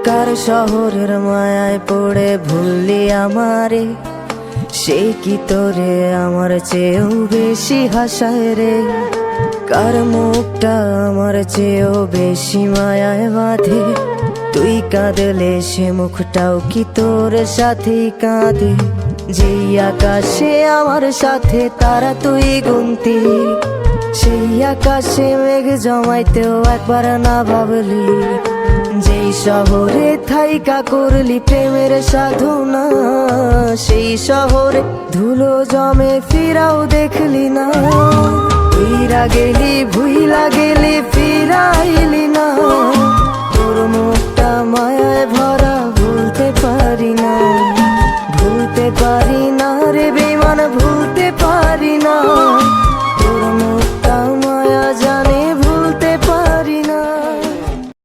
কার শহরের মায়ায় পড়ে ভুললি আমারে, সে কি তোরে আমার চেয়েও বেশি হাসায় রে। কার মুখটা আমার চেয়েও বেশি মায়ায় বাঁধে, তুই কাঁদলে সে মুখটাও কি তোর সাথেই কাঁদে। যেই আকাশে আমার সাথে তারা তুই গুনতি, সেই আকাশে মেঘ জমাইতেও একবার না ভাবলি। যেই শহরে থাইকা করলি প্রেমের সাধনা, সেই শহরে ধুলো জমে ফিরাও দেখলি না। উইরা গেলি ভুইলা গেলি ফিরাইলি না।